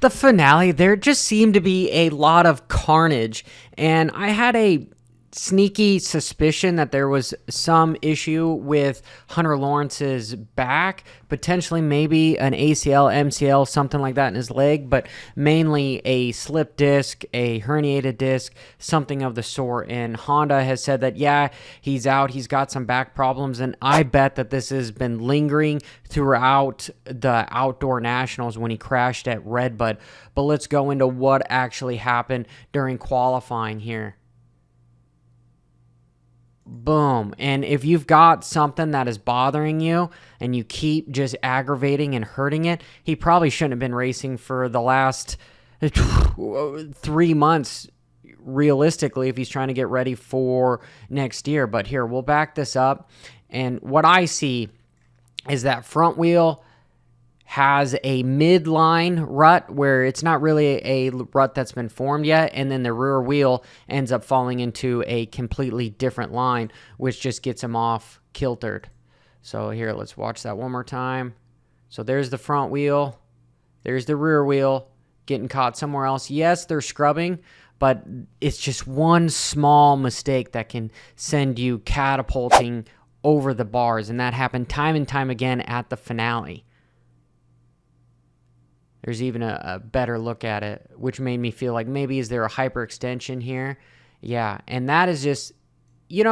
the finale, there just seemed to be a lot of carnage, and I had a sneaky suspicion that there was some issue with Hunter Lawrence's back, potentially maybe an ACL, MCL, something like that in his leg, but mainly a slip disc, a herniated disc, something of the sort. And Honda has said that, yeah, he's out, he's got some back problems, and I bet that this has been lingering throughout the outdoor nationals when he crashed at Redbud. But let's go into what actually happened during qualifying here. Boom. And if you've got something that is bothering you and you keep just aggravating and hurting it, he probably shouldn't have been racing for the last 3 months, realistically, if he's trying to get ready for next year. But here, we'll back this up. And what I see is that front wheel has a midline rut where it's not really a rut that's been formed yet, and then the rear wheel ends up falling into a completely different line, which just gets him off kiltered. So here, let's watch that one more time. So there's the front wheel, there's the rear wheel getting caught somewhere else. Yes, they're scrubbing, but it's just one small mistake that can send you catapulting over the bars, and that happened time and time again at the finale. There's even a better look at it, which made me feel like maybe is there a hyperextension here? Yeah, and that is just,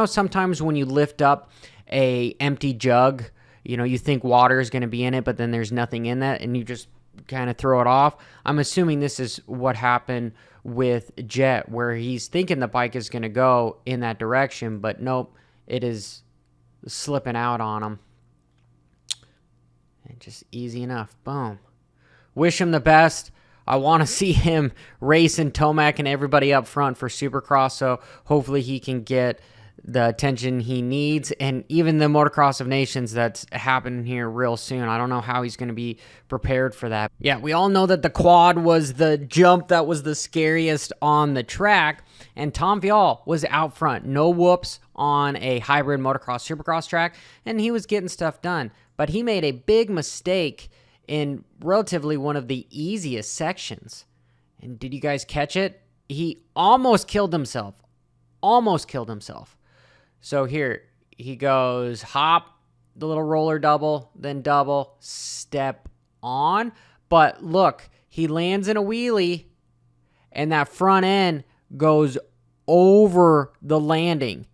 sometimes when you lift up a empty jug, you think water is going to be in it, but then there's nothing in that, and you just kind of throw it off. I'm assuming this is what happened with Jet, where he's thinking the bike is going to go in that direction, but nope, it is slipping out on him. And just easy enough. Boom. Wish him the best. I want to see him racing Tomac and everybody up front for Supercross, so hopefully he can get the attention he needs, and even the Motocross of Nations that's happening here real soon. I don't know how he's going to be prepared for that. Yeah, we all know that the quad was the jump that was the scariest on the track, and Tom Fial was out front. No whoops on a hybrid Motocross Supercross track, and he was getting stuff done. But he made a big mistake in relatively one of the easiest sections. And did you guys catch it? He almost killed himself. Almost killed himself. So here, he goes hop, the little roller double, then double, step on. But look, he lands in a wheelie, and that front end goes over the landing.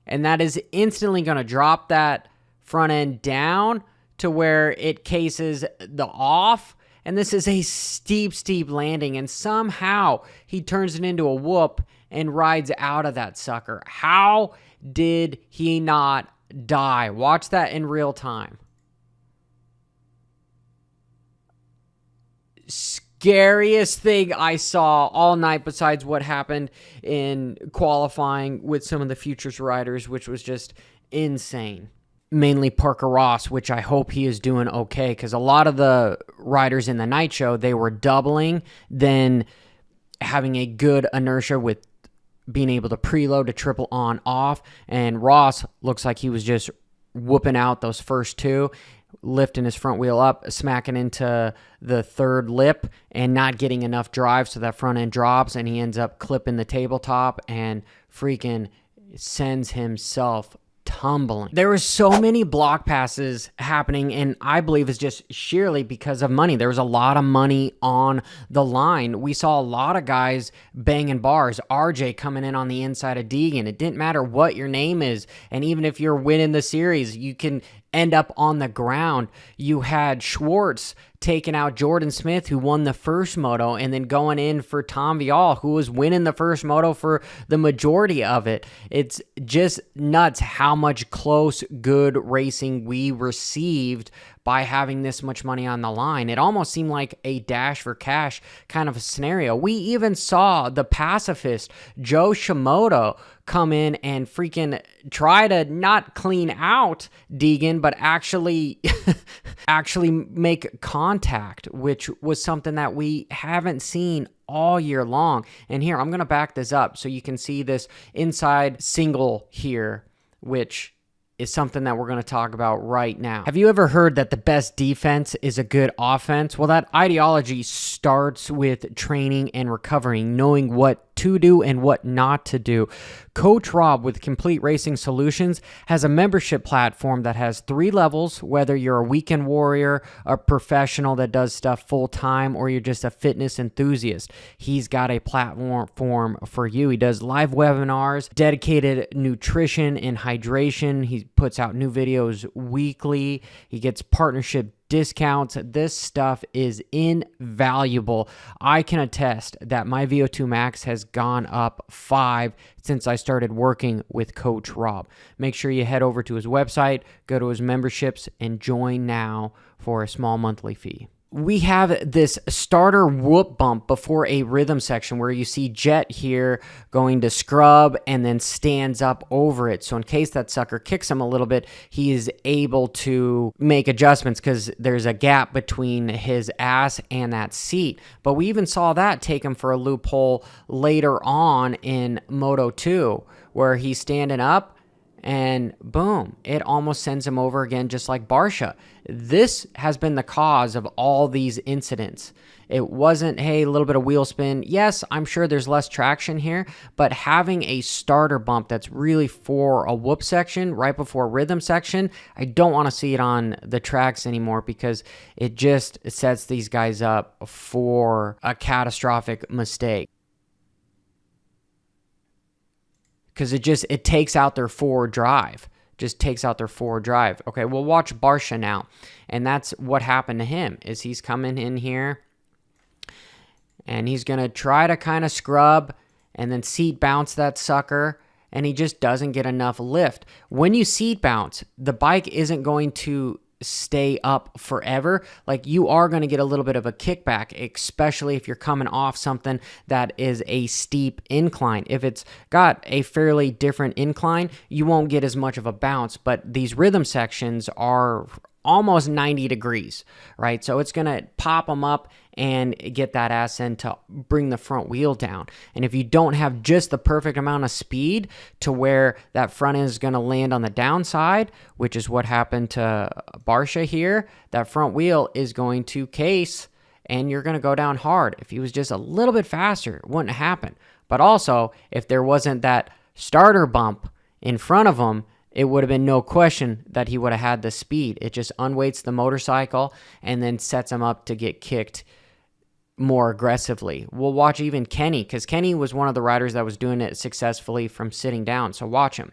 And that is instantly going to drop that front end down to where it cases the off, and this is a steep landing, and somehow he turns it into a whoop and rides out of that sucker. How did he not die? Watch that in real time. Scariest thing I saw all night besides what happened in qualifying with some of the Futures riders, which was just insane. Mainly Parker Ross, which I hope he is doing okay, because a lot of the riders in the night show, they were doubling, then having a good inertia with being able to preload to triple on off, and Ross looks like he was just whooping out those first two, lifting his front wheel up, smacking into the third lip, and not getting enough drive, so that front end drops, and he ends up clipping the tabletop and freaking sends himself tumbling. There were so many block passes happening, and I believe it's just sheerly because of money. There was a lot of money on the line. We saw a lot of guys banging bars. RJ coming in on the inside of Deegan. It didn't matter what your name is, and even if you're winning the series, you can end up on the ground. You had Schwartz taking out Jordan Smith, who won the first moto, and then going in for Tom Vial, who was winning the first moto for the majority of it. It's just nuts how much close, good racing we received by having this much money on the line. It almost seemed like a dash for cash kind of a scenario. We even saw the pacifist Joe Shimoda come in and freaking try to not clean out Deegan, but actually make contact, which was something that we haven't seen all year long. And here, I'm going to back this up so you can see this inside single here, which is something that we're going to talk about right now. Have you ever heard that the best defense is a good offense? Well, that ideology starts with training and recovering, knowing what to do and what not to do. Coach Rob with Complete Racing Solutions has a membership platform that has 3 levels, whether you're a weekend warrior, a professional that does stuff full time, or you're just a fitness enthusiast. He's got a platform for you. He does live webinars, dedicated nutrition and hydration. He puts out new videos weekly. He gets partnership discounts. This stuff is invaluable. I can attest that my VO2 max has gone up 5 since I started working with Coach Rob. Make sure you head over to his website, go to his memberships, and join now for a small monthly fee. We have this starter whoop bump before a rhythm section where you see Jet here going to scrub and then stands up over it. So in case that sucker kicks him a little bit, he is able to make adjustments because there's a gap between his ass and that seat. But we even saw that take him for a loophole later on in Moto 2 where he's standing up and boom, it almost sends him over again, just like Barcia. This has been the cause of all these incidents. It wasn't, hey, a little bit of wheel spin. Yes, I'm sure there's less traction here, but having a starter bump that's really for a whoop section right before rhythm section, I don't want to see it on the tracks anymore because it just sets these guys up for a catastrophic mistake. Because it takes out their forward drive. Just takes out their forward drive. Okay, we'll watch Barcia now. And that's what happened to him, is he's coming in here. And he's going to try to kind of scrub and then seat bounce that sucker. And he just doesn't get enough lift. When you seat bounce, the bike isn't going to stay up forever. Like, you are going to get a little bit of a kickback, especially if you're coming off something that is a steep incline. If it's got a fairly different incline, you won't get as much of a bounce, but these rhythm sections are almost 90 degrees, right? So it's going to pop them up and get that ass in to bring the front wheel down. And if you don't have just the perfect amount of speed to where that front end is going to land on the downside, which is what happened to Barcia here, that front wheel is going to case and you're going to go down hard. If he was just a little bit faster, it wouldn't happen. But also, if there wasn't that starter bump in front of him, it would have been no question that he would have had the speed. It just unweights the motorcycle and then sets him up to get kicked more aggressively. We'll watch even Kenny, because Kenny was one of the riders that was doing it successfully from sitting down. So watch him.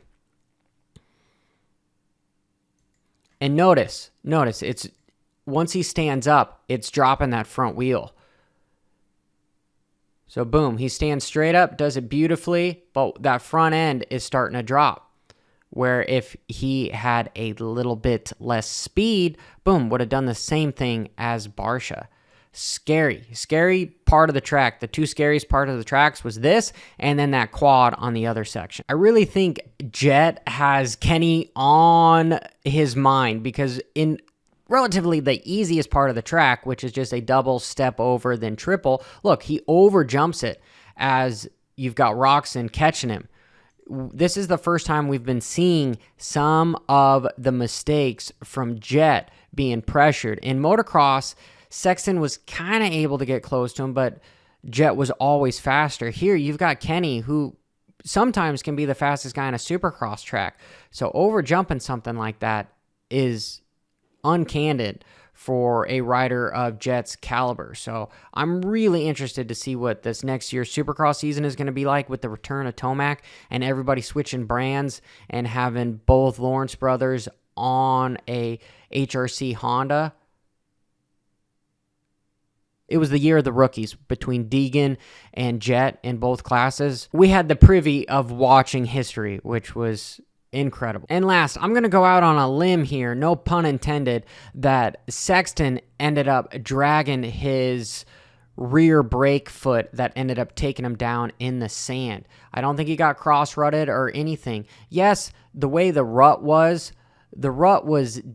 And notice, it's once he stands up, it's dropping that front wheel. So boom, he stands straight up, does it beautifully, but that front end is starting to drop. Where if he had a little bit less speed, boom, would have done the same thing as Barcia. Scary part of the track. The two scariest part of the tracks was this, and then that quad on the other section. I really think Jet has Kenny on his mind because in relatively the easiest part of the track, which is just a double step over, then triple, look, he over jumps it as you've got Roczen catching him. This is the first time we've been seeing some of the mistakes from Jet being pressured. In motocross, Sexton was kind of able to get close to him, but Jet was always faster. Here, you've got Kenny, who sometimes can be the fastest guy on a supercross track. So over jumping something like that is uncandid for a rider of Jet's caliber. So I'm really interested to see what this next year's Supercross season is going to be like with the return of Tomac and everybody switching brands and having both Lawrence brothers on a HRC Honda. It was the year of the rookies between Deegan and Jet in both classes. We had the privy of watching history, which was incredible. And last, I'm going to go out on a limb here, no pun intended, that Sexton ended up dragging his rear brake foot that ended up taking him down in the sand. I don't think he got cross-rutted or anything. Yes, the way the rut was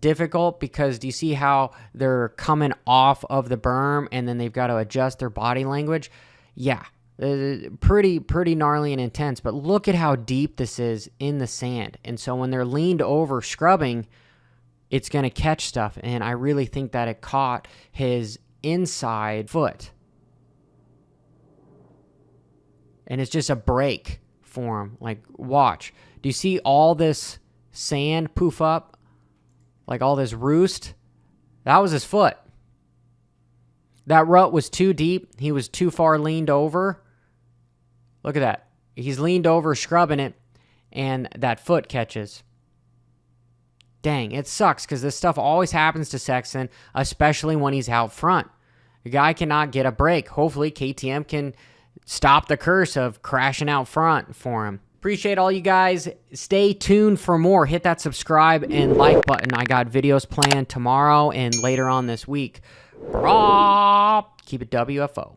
difficult because do you see how they're coming off of the berm and then they've got to adjust their body language? Yeah, Pretty gnarly and intense, but look at how deep this is in the sand. And so when they're leaned over scrubbing, it's going to catch stuff. And I really think that it caught his inside foot. And it's just a break for him. Like, watch. Do you see all this sand poof up? Like all this roost? That was his foot. That rut was too deep. He was too far leaned over. Look at that. He's leaned over, scrubbing it, and that foot catches. Dang, it sucks because this stuff always happens to Sexton, especially when he's out front. The guy cannot get a break. Hopefully, KTM can stop the curse of crashing out front for him. Appreciate all you guys. Stay tuned for more. Hit that subscribe and like button. I got videos planned tomorrow and later on this week. Keep it WFO.